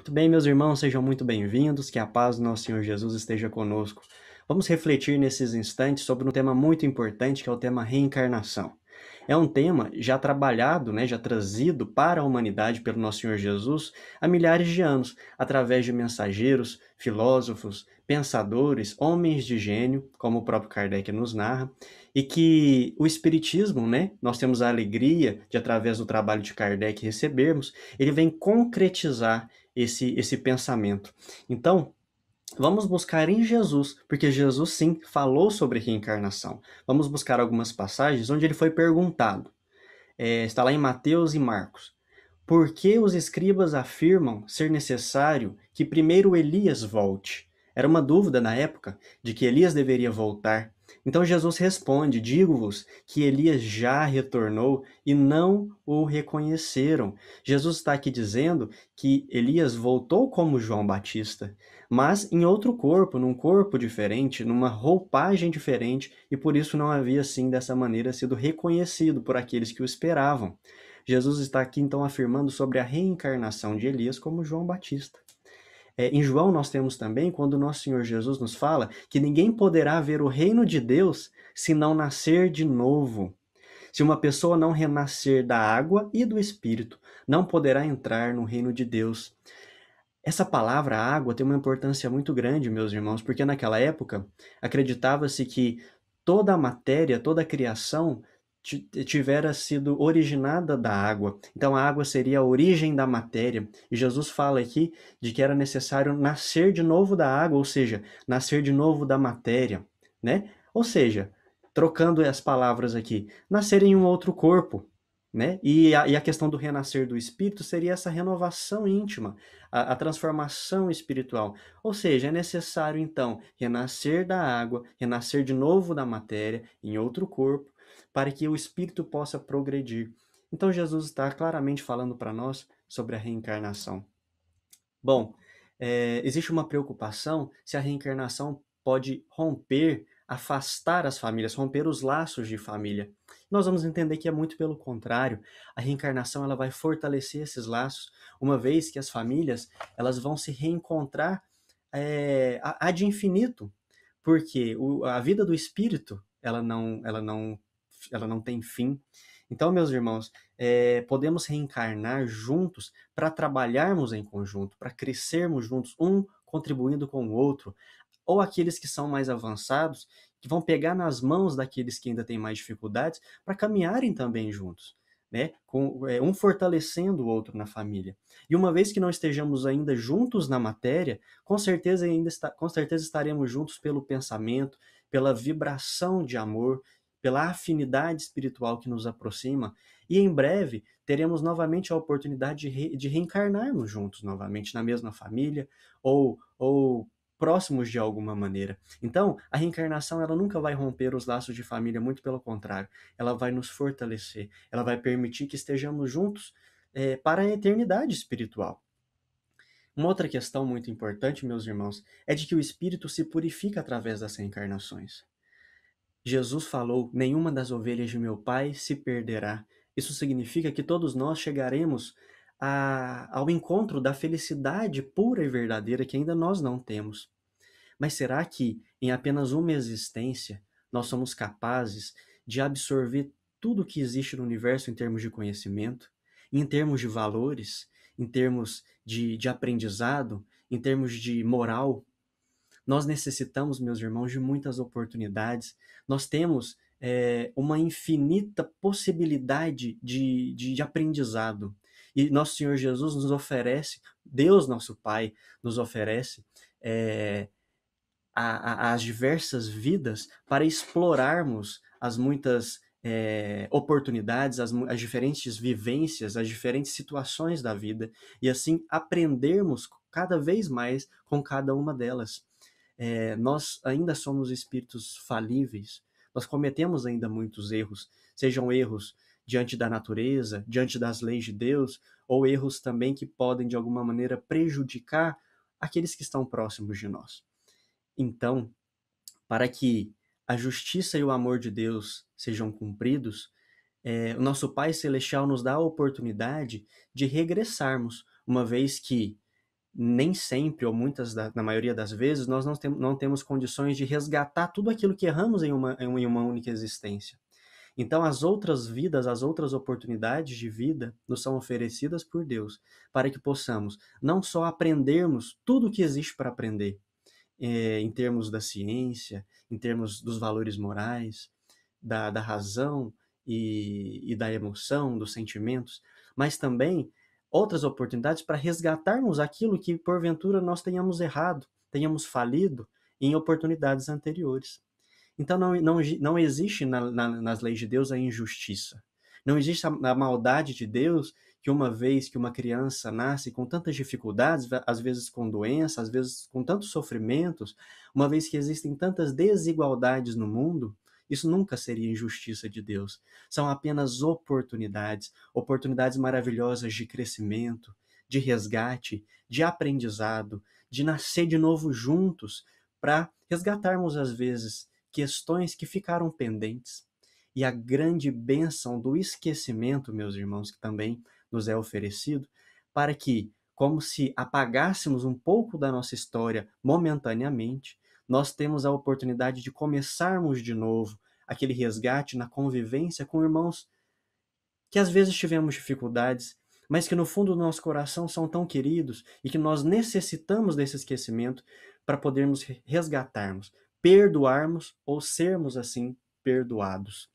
Muito bem, meus irmãos, sejam muito bem-vindos, que a paz do nosso Senhor Jesus esteja conosco. Vamos refletir nesses instantes sobre um tema muito importante, que é o tema reencarnação. É um tema já trabalhado, já trazido para a humanidade pelo nosso Senhor Jesus há milhares de anos, através de mensageiros, filósofos, pensadores, homens de gênio, como o próprio Kardec nos narra, e que o Espiritismo, nós temos a alegria de, através do trabalho de Kardec, recebermos, ele vem concretizar esse pensamento. Então, vamos buscar em Jesus, porque Jesus sim falou sobre reencarnação. Vamos buscar algumas passagens onde ele foi perguntado. Está lá em Mateus e Marcos. Por que os escribas afirmam ser necessário que primeiro Elias volte? Era uma dúvida na época de que Elias deveria voltar. Então Jesus responde: digo-vos que Elias já retornou e não o reconheceram. Jesus está aqui dizendo que Elias voltou como João Batista, mas em outro corpo, num corpo diferente, numa roupagem diferente, e por isso não havia assim dessa maneira sido reconhecido por aqueles que o esperavam. Jesus está aqui então afirmando sobre a reencarnação de Elias como João Batista. Em João nós temos também, quando nosso Senhor Jesus nos fala que ninguém poderá ver o reino de Deus se não nascer de novo. Se uma pessoa não renascer da água e do Espírito, não poderá entrar no reino de Deus. Essa palavra água tem uma importância muito grande, meus irmãos, porque naquela época acreditava-se que toda a matéria, toda a criação tivera sido originada da água. Então a água seria a origem da matéria. E Jesus fala aqui de que era necessário nascer de novo da água, ou seja, nascer de novo da matéria, né? Ou seja, trocando as palavras aqui, nascer em um outro corpo, né? E a questão do renascer do espírito seria essa renovação íntima, a transformação espiritual. Ou seja, é necessário então renascer da água, renascer de novo da matéria, em outro corpo, para que o espírito possa progredir. Então Jesus está claramente falando para nós sobre a reencarnação. Bom, existe uma preocupação se a reencarnação pode romper, afastar as famílias, romper os laços de família. Nós vamos entender que é muito pelo contrário. A reencarnação ela vai fortalecer esses laços, uma vez que as famílias elas vão se reencontrar ad infinito, porque a vida do espírito ela não tem fim. Então, meus irmãos, podemos reencarnar juntos para trabalharmos em conjunto, para crescermos juntos, um contribuindo com o outro, ou aqueles que são mais avançados, que vão pegar nas mãos daqueles que ainda têm mais dificuldades, para caminharem também juntos, né? Um fortalecendo o outro na família. E uma vez que não estejamos ainda juntos na matéria, com certeza estaremos juntos pelo pensamento, pela vibração de amor, pela afinidade espiritual que nos aproxima, e em breve teremos novamente a oportunidade de reencarnarmos juntos novamente na mesma família ou próximos de alguma maneira. Então, a reencarnação ela nunca vai romper os laços de família, muito pelo contrário, ela vai nos fortalecer, ela vai permitir que estejamos juntos para a eternidade espiritual. Uma outra questão muito importante, meus irmãos, é de que o espírito se purifica através das reencarnações. Jesus falou: nenhuma das ovelhas de meu Pai se perderá. Isso significa que todos nós chegaremos ao encontro da felicidade pura e verdadeira que ainda nós não temos. Mas será que em apenas uma existência nós somos capazes de absorver tudo que existe no universo em termos de conhecimento, em termos de valores, em termos de aprendizado, em termos de moral? Nós necessitamos, meus irmãos, de muitas oportunidades. Nós temos uma infinita possibilidade de aprendizado. E nosso Senhor Jesus nos oferece, Deus nosso Pai nos oferece as diversas vidas para explorarmos as muitas oportunidades, as diferentes vivências, as diferentes situações da vida e assim aprendermos cada vez mais com cada uma delas. Nós ainda somos espíritos falíveis, nós cometemos ainda muitos erros, sejam erros diante da natureza, diante das leis de Deus, ou erros também que podem de alguma maneira prejudicar aqueles que estão próximos de nós. Então, para que a justiça e o amor de Deus sejam cumpridos, o nosso Pai Celestial nos dá a oportunidade de regressarmos, uma vez que nem sempre, ou na maioria das vezes, nós não temos condições de resgatar tudo aquilo que erramos em uma única existência. Então, as outras vidas, as outras oportunidades de vida nos são oferecidas por Deus, para que possamos não só aprendermos tudo o que existe para aprender, em termos da ciência, em termos dos valores morais, da razão e da emoção, dos sentimentos, mas também outras oportunidades para resgatarmos aquilo que porventura nós tenhamos errado, tenhamos falido em oportunidades anteriores. Então não existe nas leis de Deus a injustiça. Não existe a maldade de Deus que uma vez que uma criança nasce com tantas dificuldades, às vezes com doença, às vezes com tantos sofrimentos, uma vez que existem tantas desigualdades no mundo, isso nunca seria injustiça de Deus. São apenas oportunidades, oportunidades maravilhosas de crescimento, de resgate, de aprendizado, de nascer de novo juntos, para resgatarmos, às vezes, questões que ficaram pendentes. E a grande bênção do esquecimento, meus irmãos, que também nos é oferecido, para que, como se apagássemos um pouco da nossa história momentaneamente, nós temos a oportunidade de começarmos de novo aquele resgate na convivência com irmãos que às vezes tivemos dificuldades, mas que no fundo do nosso coração são tão queridos e que nós necessitamos desse esquecimento para podermos resgatarmos, perdoarmos ou sermos assim perdoados.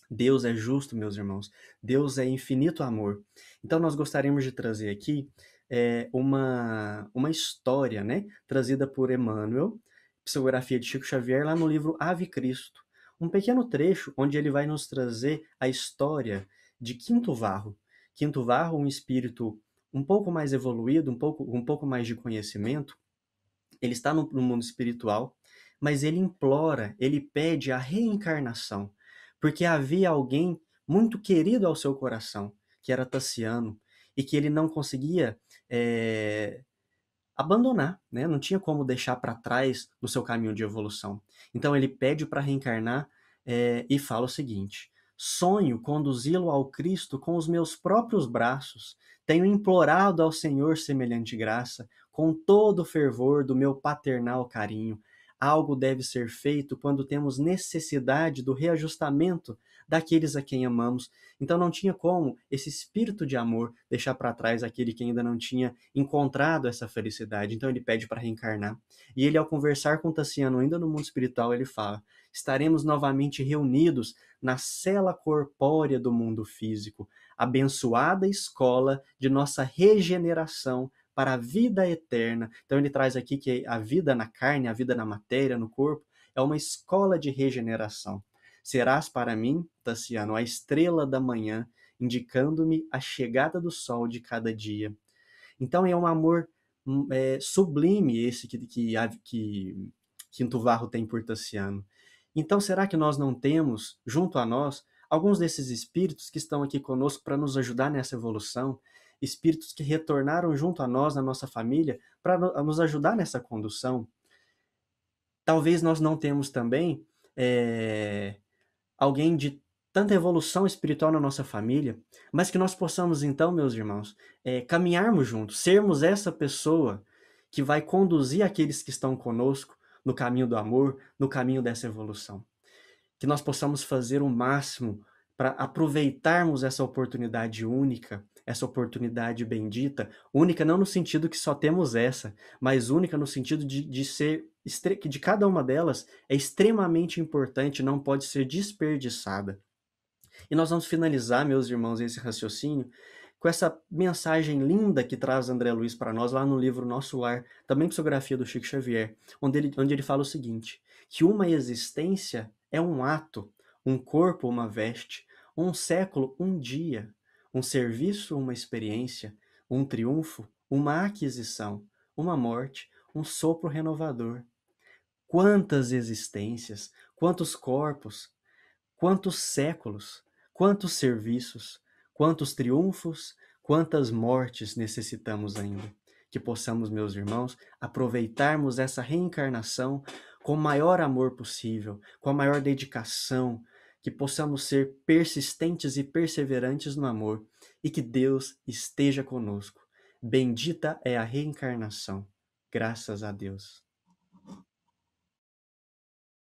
Deus é justo, meus irmãos. Deus é infinito amor. Então nós gostaríamos de trazer aqui uma história, né, trazida por Emmanuel, psicografia de Chico Xavier, lá no livro Ave Cristo. Um pequeno trecho onde ele vai nos trazer a história de Quinto Varro. Quinto Varro, um espírito um pouco mais evoluído, um pouco mais de conhecimento. Ele está no mundo espiritual, mas ele implora, ele pede a reencarnação, porque havia alguém muito querido ao seu coração, que era Tassiano, e que ele não conseguia abandonar, né? Não tinha como deixar para trás no seu caminho de evolução. Então ele pede para reencarnar e fala o seguinte: sonho conduzi-lo ao Cristo com os meus próprios braços. Tenho implorado ao Senhor semelhante graça, com todo o fervor do meu paternal carinho. Algo deve ser feito quando temos necessidade do reajustamento daqueles a quem amamos. Então não tinha como esse espírito de amor deixar para trás aquele que ainda não tinha encontrado essa felicidade. Então ele pede para reencarnar. E ele, ao conversar com Tassiano, ainda no mundo espiritual, ele fala: estaremos novamente reunidos na cela corpórea do mundo físico, abençoada escola de nossa regeneração para a vida eterna. Então ele traz aqui que a vida na carne, a vida na matéria, no corpo, é uma escola de regeneração. Serás para mim, Tassiano, a estrela da manhã, indicando-me a chegada do sol de cada dia. Então é um amor sublime esse que Quinto Varro tem por Tassiano. Então será que nós não temos, junto a nós, alguns desses espíritos que estão aqui conosco para nos ajudar nessa evolução? Espíritos que retornaram junto a nós, na nossa família, para nos ajudar nessa condução? Talvez nós não temos também alguém de tanta evolução espiritual na nossa família, mas que nós possamos então, meus irmãos, caminharmos juntos, sermos essa pessoa que vai conduzir aqueles que estão conosco no caminho do amor, no caminho dessa evolução. Que nós possamos fazer o máximo para aproveitarmos essa oportunidade única, essa oportunidade bendita, única não no sentido que só temos essa, mas única no sentido de ser, que de cada uma delas é extremamente importante, não pode ser desperdiçada. E nós vamos finalizar, meus irmãos, esse raciocínio com essa mensagem linda que traz André Luiz para nós lá no livro Nosso Lar, também psicografia do Chico Xavier, onde ele fala o seguinte: que uma existência é um ato, um corpo uma veste, um século um dia, um serviço uma experiência, um triunfo uma aquisição, uma morte um sopro renovador. Quantas existências, quantos corpos, quantos séculos, quantos serviços, quantos triunfos, quantas mortes necessitamos ainda. Que possamos, meus irmãos, aproveitarmos essa reencarnação com o maior amor possível, com a maior dedicação, que possamos ser persistentes e perseverantes no amor e que Deus esteja conosco. Bendita é a reencarnação. Graças a Deus.